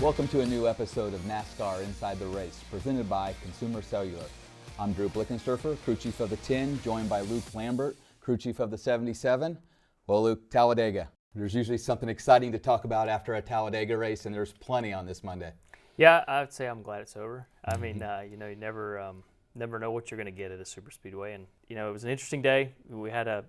Welcome to a new episode of NASCAR Inside the Race, presented by Consumer Cellular. I'm Drew Blickensderfer, crew chief of the 10, joined by Luke Lambert, crew chief of the 77. Well, Luke, Talladega. There's usually something exciting to talk about after a Talladega race, and there's plenty on this Monday. Yeah, I would say I'm glad it's over. I mean, you never know what you're going to get at a superspeedway, and it was an interesting day. We had a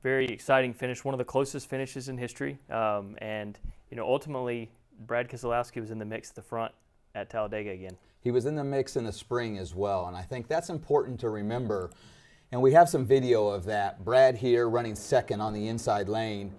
very exciting finish, one of the closest finishes in history, and ultimately Brad Keselowski was in the mix at the front at Talladega again. He was in the mix in the spring as well, and I think that's important to remember. And we have some video of that. Brad here running second on the inside lane.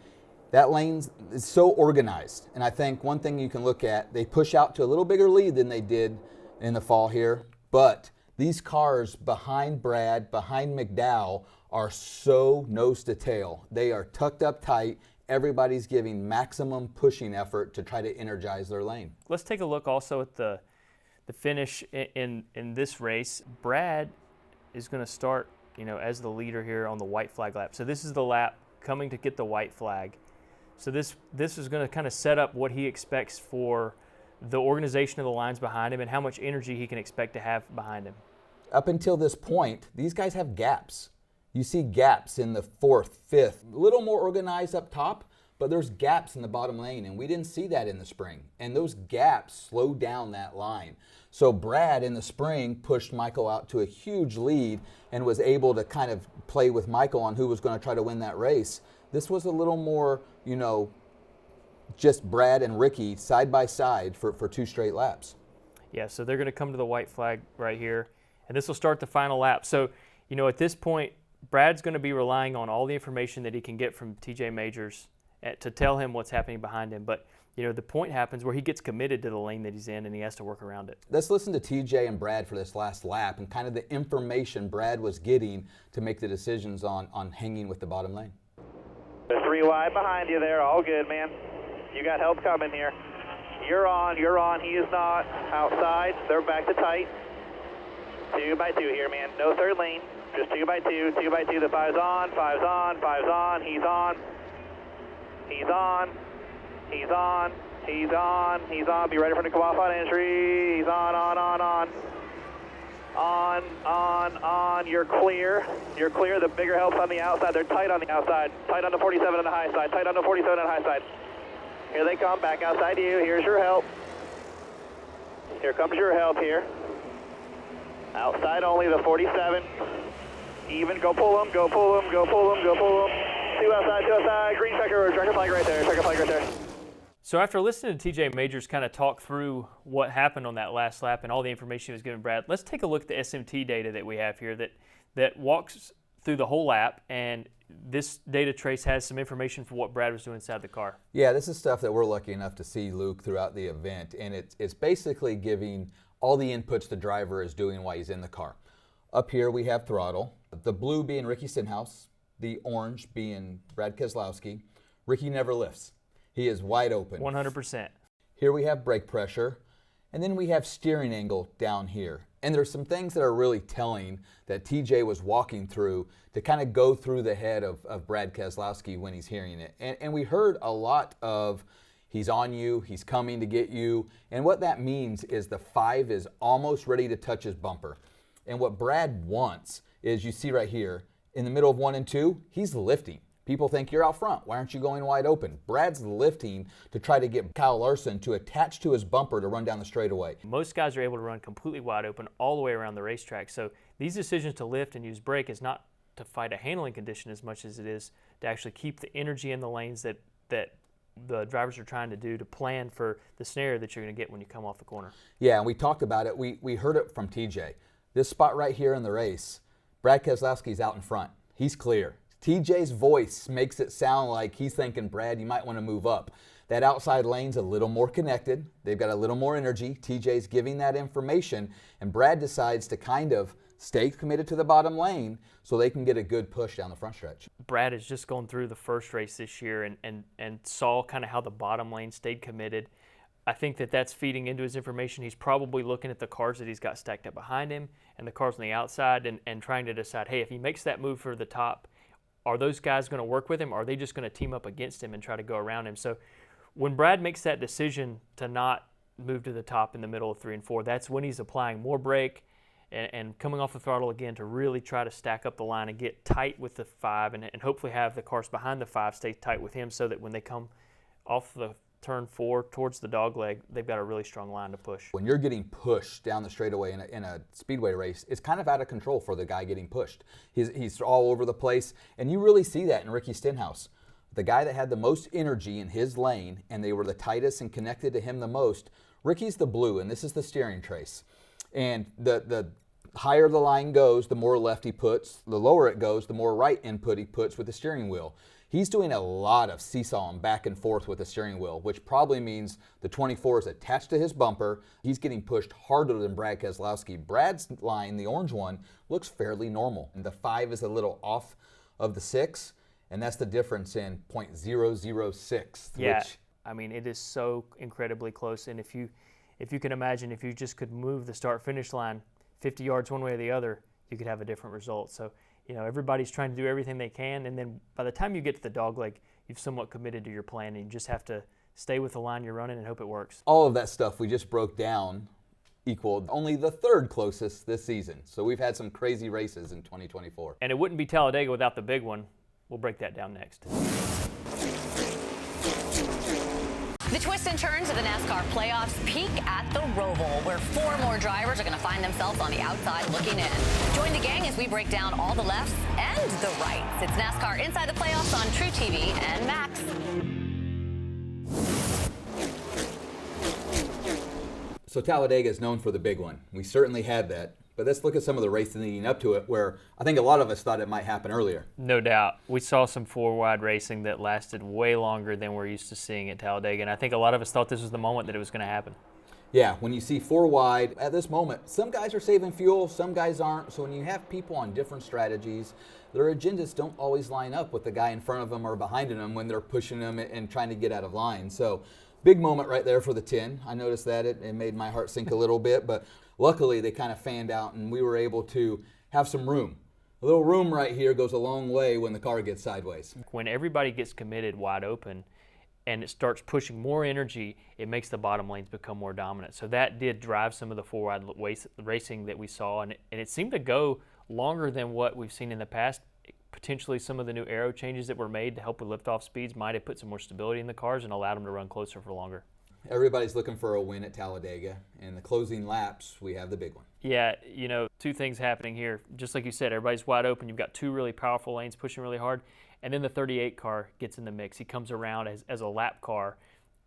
That lane is so organized, and I think one thing you can look at, they push out to a little bigger lead than they did in the fall here, but these cars behind Brad, behind McDowell, are so nose to tail. They are tucked up tight. Everybody's giving maximum pushing effort to try to energize their lane. Let's take a look also at the finish in this race. Brad is going to start, as the leader here on the white flag lap. So this is the lap coming to get the white flag. So this is going to kind of set up what he expects for the organization of the lines behind him and how much energy he can expect to have behind him. Up until this point, these guys have gaps. You see gaps in the fourth, fifth, a little more organized up top, but there's gaps in the bottom lane, and we didn't see that in the spring. And those gaps slowed down that line. So Brad in the spring pushed Michael out to a huge lead and was able to kind of play with Michael on who was going to try to win that race. This was a little more, just Brad and Ricky side by side for two straight laps. Yeah, so they're going to come to the white flag right here, and this will start the final lap. So, at this point, Brad's going to be relying on all the information that he can get from TJ Majors to tell him what's happening behind him. But, the point happens where he gets committed to the lane that he's in and he has to work around it. Let's listen to TJ and Brad for this last lap and kind of the information Brad was getting to make the decisions on hanging with the bottom lane. There's 3 wide behind you there. All good, man. You got help coming here. You're on. He is not. Outside. They're back to tight. 2 by 2 here, man. No third lane. Just 2 by 2. 2 by 2. The 5's on. 5's on. 5's on. He's on. He's on. He's on. He's on. He's on. Be ready for the come off on entry. He's on. On. You're clear. You're clear. The bigger help's on the outside. They're tight on the outside. Tight on the 47 on the high side. Tight on the 47 on the high side. Here they come. Back outside you. Here's your help. Here comes your help here. Outside only, the 47. Even. Go pull them. Go pull them. Go pull them. Go pull them. 2 outside. Green checker flag right there. Checker flag right there. So after listening to TJ Majors kind of talk through what happened on that last lap and all the information he was giving Brad, let's take a look at the SMT data that we have here that walks through the whole lap, and this data trace has some information for what Brad was doing inside the car. Yeah, this is stuff that we're lucky enough to see, Luke, throughout the event, and it's basically giving all the inputs the driver is doing while he's in the car. Up here we have throttle, the blue being Ricky Stenhouse, the orange being Brad Keselowski. Ricky never lifts. He is wide open. 100%. Here we have brake pressure, and then we have steering angle down here. And there's some things that are really telling that TJ was walking through to kind of go through the head of Brad Keselowski when he's hearing it. And we heard a lot of he's on you, he's coming to get you. And what that means is the 5 is almost ready to touch his bumper. And what Brad wants is, you see right here, in the middle of 1 and 2, he's lifting. People think you're out front. Why aren't you going wide open? Brad's lifting to try to get Kyle Larson to attach to his bumper to run down the straightaway. Most guys are able to run completely wide open all the way around the racetrack. So these decisions to lift and use brake is not to fight a handling condition as much as it is to actually keep the energy in the lanes that the drivers are trying to do to plan for the scenario that you're going to get when you come off the corner. Yeah, and we talked about it. We heard it from TJ. This spot right here in the race, Brad Keselowski's out in front. He's clear. TJ's voice makes it sound like he's thinking, Brad, you might want to move up. That outside lane's a little more connected. They've got a little more energy. TJ's giving that information, and Brad decides to kind of stay committed to the bottom lane so they can get a good push down the front stretch. Brad has just gone through the first race this year and saw kind of how the bottom lane stayed committed. I think that's feeding into his information. He's probably looking at the cars that he's got stacked up behind him and the cars on the outside and trying to decide, hey, if he makes that move for the top, are those guys going to work with him, or are they just going to team up against him and try to go around him? So when Brad makes that decision to not move to the top in the middle of 3 and 4, that's when he's applying more brake and coming off the throttle again to really try to stack up the line and get tight with the 5 and hopefully have the cars behind the 5 stay tight with him so that when they come off the turn 4 towards the dog leg, they've got a really strong line to push. When you're getting pushed down the straightaway in a speedway race, it's kind of out of control for the guy getting pushed. He's all over the place, and you really see that in Ricky Stenhouse. The guy that had the most energy in his lane, and they were the tightest and connected to him the most. Ricky's the blue, and this is the steering trace. And the higher the line goes, the more left he puts. The lower it goes, the more right input he puts with the steering wheel. He's doing a lot of seesawing back and forth with the steering wheel, which probably means the 24 is attached to his bumper. He's getting pushed harder than Brad Keselowski. Brad's line, the orange one, looks fairly normal. And the 5 is a little off of the 6, and that's the difference in .006. Yeah, I mean, it is so incredibly close. And if you can imagine, if you just could move the start-finish line 50 yards one way or the other, you could have a different result. So, you know, everybody's trying to do everything they can, and then by the time you get to the dogleg, you've somewhat committed to your plan, and you just have to stay with the line you're running and hope it works. All of that stuff we just broke down equaled only the 3rd closest this season. So we've had some crazy races in 2024. And it wouldn't be Talladega without the big one. We'll break that down next. The twists and turns of the NASCAR playoffs peak at the Roval, where 4 more drivers are going to find themselves on the outside looking in. Join the gang as we break down all the lefts and the rights. It's NASCAR Inside the Playoffs on True TV and Max. So Talladega is known for the big one. We certainly had that. But let's look at some of the races leading up to it, where I think a lot of us thought it might happen earlier. No doubt. We saw some 4-wide racing that lasted way longer than we're used to seeing at Talladega, and I think a lot of us thought this was the moment that it was going to happen. Yeah, when you see 4 wide at this moment, some guys are saving fuel, some guys aren't. So when you have people on different strategies, their agendas don't always line up with the guy in front of them or behind them when they're pushing them and trying to get out of line. So big moment right there for the 10. I noticed that it made my heart sink a little bit, but luckily they kind of fanned out and we were able to have some room. A little room right here goes a long way when the car gets sideways. When everybody gets committed wide open and it starts pushing more energy, it makes the bottom lanes become more dominant. So that did drive some of the 4-wide racing that we saw, and it seemed to go longer than what we've seen in the past. Potentially some of the new aero changes that were made to help with liftoff speeds might have put some more stability in the cars and allowed them to run closer for longer. Everybody's looking for a win at Talladega, and the closing laps, we have the big one. Yeah, you know, 2 things happening here. Just like you said, everybody's wide open. You've got 2 really powerful lanes pushing really hard, and then the 38 car gets in the mix. He comes around as a lap car,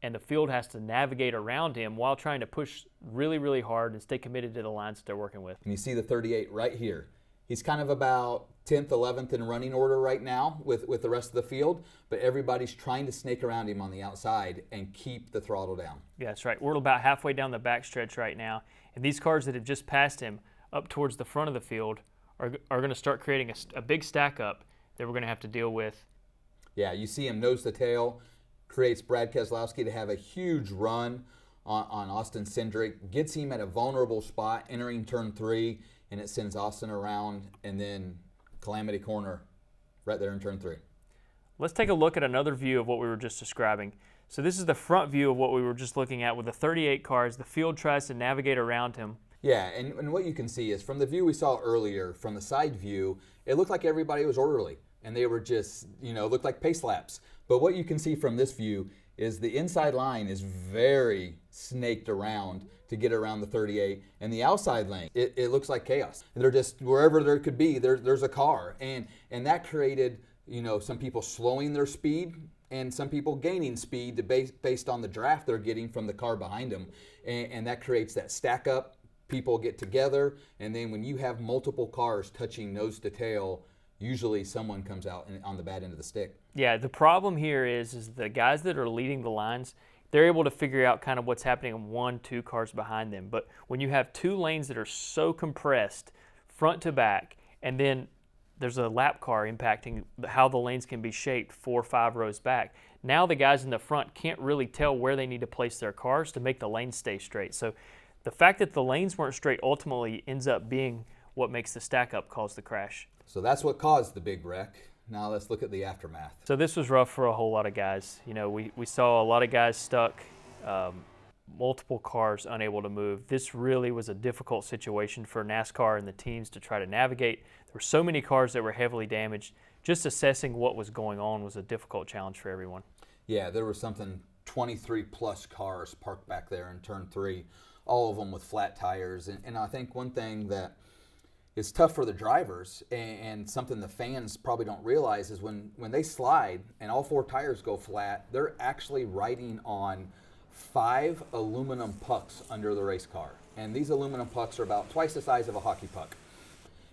and the field has to navigate around him while trying to push really, really hard and stay committed to the lines that they're working with. And you see the 38 right here. He's kind of about 10th, 11th in running order right now with the rest of the field, but everybody's trying to snake around him on the outside and keep the throttle down. Yeah, that's right. We're about halfway down the backstretch right now, and these cars that have just passed him up towards the front of the field are going to start creating a big stack up that we're going to have to deal with. Yeah, you see him nose to tail, creates Brad Keselowski to have a huge run on Austin Cindric, gets him at a vulnerable spot entering turn 3, and it sends Austin around, and then Calamity Corner right there in turn 3. Let's take a look at another view of what we were just describing. So this is the front view of what we were just looking at with the 38 cars. The field tries to navigate around him. Yeah, and what you can see is from the view we saw earlier, from the side view, it looked like everybody was orderly, and they were just, looked like pace laps. But what you can see from this view is the inside line is very snaked around to get around the 38, and the outside lane, it looks like chaos. They're just, wherever there could be, there's a car, and that created, some people slowing their speed and some people gaining speed based on the draft they're getting from the car behind them, and that creates that stack up. People get together, and then when you have multiple cars touching nose to tail, usually someone comes out on the bad end of the stick. Yeah, the problem here is the guys that are leading the lines, they're able to figure out kind of what's happening in 1-2 cars behind them. But when you have 2 lanes that are so compressed front to back, and then there's a lap car impacting how the lanes can be shaped 4 or 5 rows back, now the guys in the front can't really tell where they need to place their cars to make the lanes stay straight. So the fact that the lanes weren't straight ultimately ends up being what makes the stack up cause the crash. So that's what caused the big wreck. Now let's look at the aftermath. So this was rough for a whole lot of guys. We saw a lot of guys stuck. multiple cars unable to move. This really was a difficult situation for NASCAR and the teams to try to navigate. There were so many cars that were heavily damaged. Just assessing what was going on was a difficult challenge for everyone. Yeah, there was something 23 plus cars parked back there in turn 3, all of them with flat tires. And I think one thing that is tough for the drivers and something the fans probably don't realize is when they slide and all 4 tires go flat, they're actually riding on 5 aluminum pucks under the race car. And these aluminum pucks are about twice the size of a hockey puck.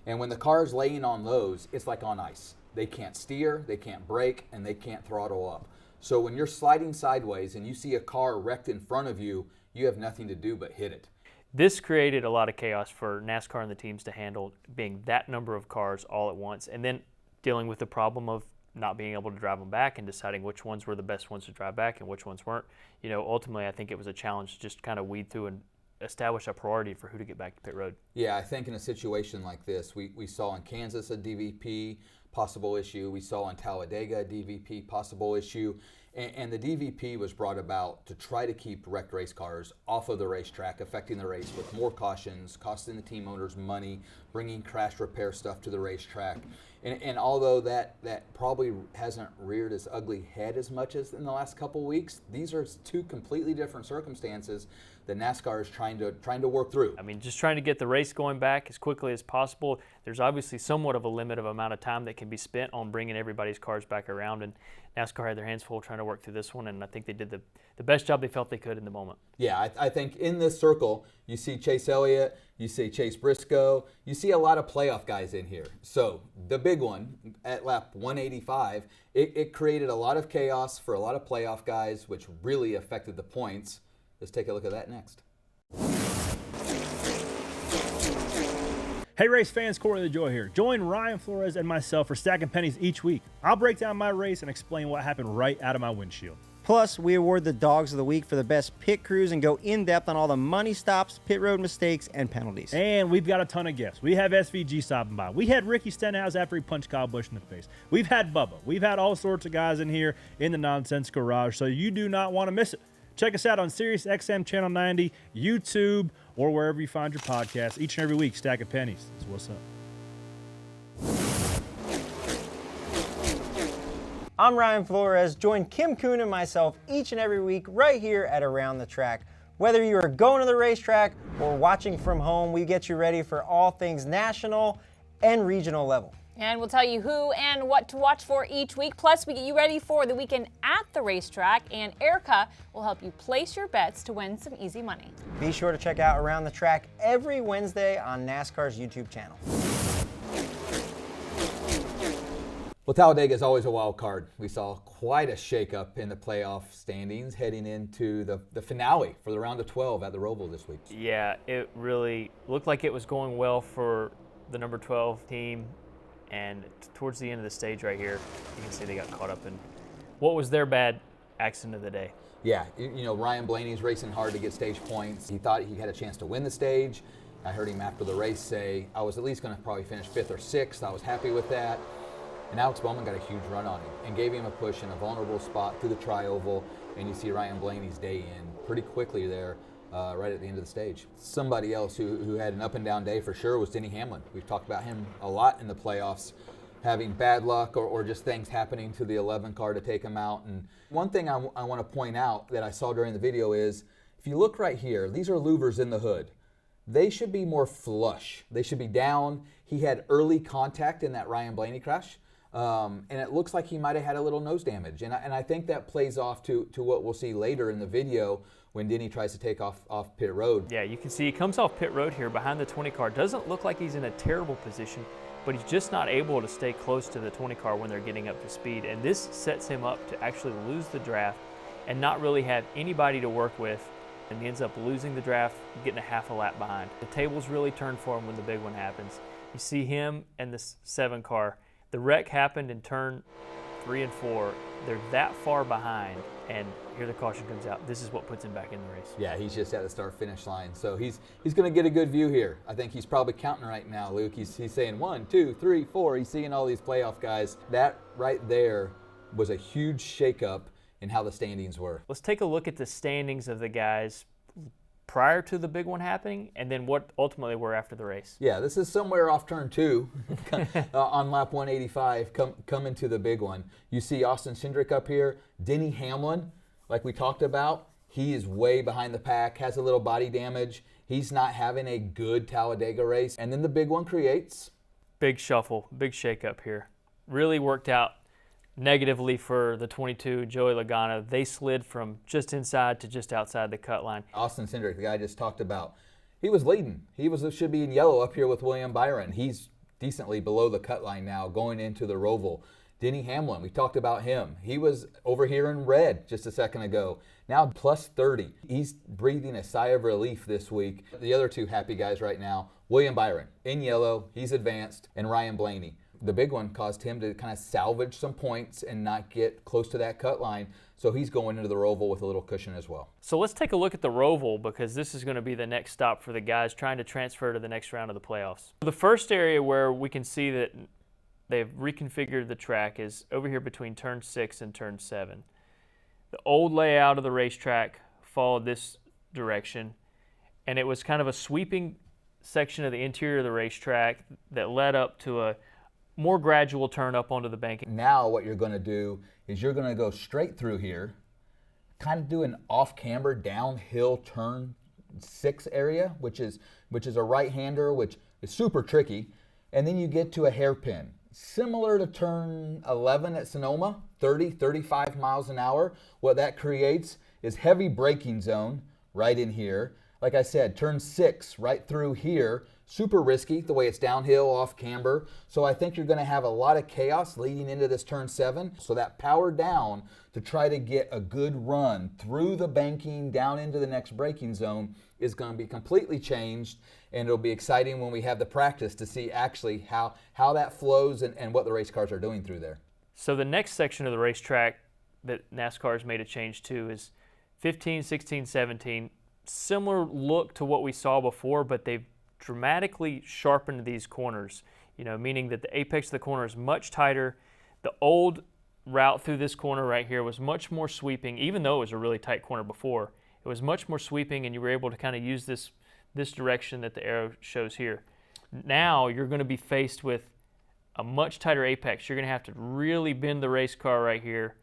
And when the car is laying on those, it's like on ice. They can't steer, they can't brake, and they can't throttle up. So when you're sliding sideways and you see a car wrecked in front of you, you have nothing to do but hit it. This created a lot of chaos for NASCAR and the teams to handle, being that number of cars all at once, and then dealing with the problem of not being able to drive them back and deciding which ones were the best ones to drive back and which ones weren't. You know, ultimately I think it was a challenge to just kind of weed through and establish a priority for who to get back to pit road. Yeah, I think in a situation like this, we saw in Kansas a DVP possible issue. We saw in Talladega a DVP possible issue. And the DVP was brought about to try to keep wrecked race cars off of the racetrack, affecting the race with more cautions, costing the team owners money, bringing crash repair stuff to the racetrack. And although that probably hasn't reared its ugly head as much as in the last couple of weeks, these are 2 completely different circumstances that NASCAR is trying to work through. I mean, just trying to get the race going back as quickly as possible. There's obviously somewhat of a limit of amount of time that can be spent on bringing everybody's cars back around, and NASCAR had their hands full trying to work through this one, and I think they did the best job they felt they could in the moment. Yeah, I think in this circle, you see Chase Elliott, you see Chase Briscoe, you see a lot of playoff guys in here. So the big one at lap 185, it created a lot of chaos for a lot of playoff guys, which really affected the points. Let's take a look at that next. Hey race fans, Corey the Joy here. Join Ryan Flores and myself for Stacking Pennies each week. I'll break down my race and explain what happened right out of my windshield. Plus, we award the Dogs of the Week for the best pit crews and go in-depth on all the money stops, pit road mistakes, and penalties. And we've got a ton of guests. We have SVG stopping by. We had Ricky Stenhouse after he punched Kyle Busch in the face. We've had Bubba. We've had all sorts of guys in here in the Nonsense Garage, so you do not want to miss it. Check us out on Sirius XM Channel 90, YouTube, or wherever you find your podcasts. Each and every week, Stacking Pennies. That's what's up. I'm Ryan Flores. Join Kim Kuhn and myself each and every week right here at Around the Track. Whether you are going to the racetrack or watching from home, we get you ready for all things national and regional level. And we'll tell you who and what to watch for each week. Plus, we get you ready for the weekend at the racetrack, and Erica will help you place your bets to win some easy money. Be sure to check out Around the Track every Wednesday on NASCAR's YouTube channel. Well, Talladega is always a wild card. We saw quite a shakeup in the playoff standings heading into the finale for the round of 12 at the Roval this week. Yeah, it really looked like it was going well for the number 12 team. And towards the end of the stage right here, you can see they got caught up in what was their bad accident of the day. Yeah, you know, Ryan Blaney's racing hard to get stage points. He thought he had a chance to win the stage. I heard him after the race say, I was at least going to probably finish 5th or 6th. I was happy with that. And Alex Bowman got a huge run on him and gave him a push in a vulnerable spot through the tri-oval. And you see Ryan Blaney's day in pretty quickly there. Right at the end of the stage. Somebody else who had an up and down day for sure was Denny Hamlin. We've talked about him a lot in the playoffs, having bad luck or just things happening to the 11 car to take him out. And one thing I want to point out that I saw during the video is, if you look right here, these are louvers in the hood. They should be more flush. They should be down. He had early contact in that Ryan Blaney crash. And it looks like he might have had a little nose damage. And I think that plays off to what we'll see later in the video when Denny tries to take off pit road. Yeah, you can see he comes off pit road here behind the 20 car. Doesn't look like he's in a terrible position, but he's just not able to stay close to the 20 car when they're getting up to speed. And this sets him up to actually lose the draft and not really have anybody to work with. And he ends up losing the draft, getting a half a lap behind. The tables really turn for him when the big one happens. You see him and the 7 car. The wreck happened in turn 3 and 4. They're that far behind, and here the caution comes out. This is what puts him back in the race. Yeah, he's just at the start-finish line, so he's going to get a good view here. I think he's probably counting right now, Luke. He's saying 1, 2, 3, 4. He's seeing all these playoff guys. That right there was a huge shakeup in how the standings were. Let's take a look at the standings of the guys prior to the big one happening, and then what ultimately were after the race. Yeah, this is somewhere off turn 2 on lap 185 coming to the big one. You see Austin Cindric up here. Denny Hamlin, like we talked about, he is way behind the pack, has a little body damage. He's not having a good Talladega race. And then the big one creates. Big shuffle, big shakeup here. Really worked out negatively for the 22, Joey Logano. They slid from just inside to just outside the cut line. Austin Cindric, the guy I just talked about, he was leading. Should be in yellow up here with William Byron. He's decently below the cut line now going into the Roval. Denny Hamlin, we talked about him. He was over here in red just a second ago. Now plus 30. He's breathing a sigh of relief this week. The other two happy guys right now, William Byron in yellow, he's advanced, and Ryan Blaney. The big one caused him to kind of salvage some points and not get close to that cut line, so he's going into the Roval with a little cushion as well. So let's take a look at the Roval, because this is going to be the next stop for the guys trying to transfer to the next round of the playoffs. The first area where we can see that they've reconfigured the track is over here between turn 6 and turn 7. The old layout of the racetrack followed this direction, and it was kind of a sweeping section of the interior of the racetrack that led up to a more gradual turn up onto the banking. Now what you're going to do is you're going to go straight through here, kind of do an off-camber downhill turn 6 area, which is a right-hander, which is super tricky, and then you get to a hairpin. Similar to turn 11 at Sonoma, 30, 35 miles an hour. What that creates is heavy braking zone right in here. Like I said, turn 6 right through here. Super risky the way it's downhill off camber. So I think you're going to have a lot of chaos leading into this turn 7. So that power down to try to get a good run through the banking down into the next braking zone is going to be completely changed. And it'll be exciting when we have the practice to see actually how that flows and what the race cars are doing through there. So the next section of the racetrack that NASCAR has made a change to is 15, 16, 17. Similar look to what we saw before, but they've dramatically sharpened these corners, meaning that the apex of the corner is much tighter. The old route through this corner right here was much more sweeping, even though it was a really tight corner before. It was much more sweeping, and you were able to kind of use this direction that the arrow shows here. Now you're going to be faced with a much tighter apex. You're going to have to really bend the race car right here,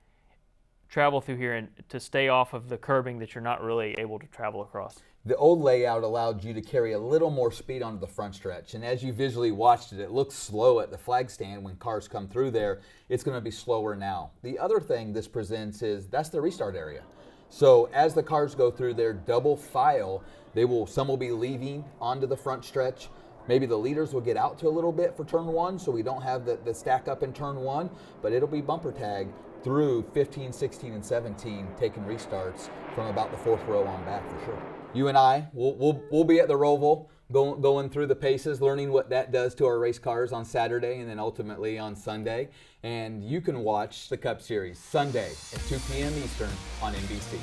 travel through here, and to stay off of the curbing that you're not really able to travel across. The old layout allowed you to carry a little more speed onto the front stretch, and as you visually watched it, it looks slow at the flag stand when cars come through there. It's going to be slower now. The other thing this presents is that's the restart area. So as the cars go through their double file, some will be leaving onto the front stretch. Maybe the leaders will get out to a little bit for turn 1, so we don't have the stack up in turn 1, but it'll be bumper tag through 15, 16, and 17, taking restarts from about the 4th row on back for sure. You and I, we'll be at the Roval, going through the paces, learning what that does to our race cars on Saturday and then ultimately on Sunday. And you can watch the Cup Series Sunday at 2 p.m. Eastern on NBC.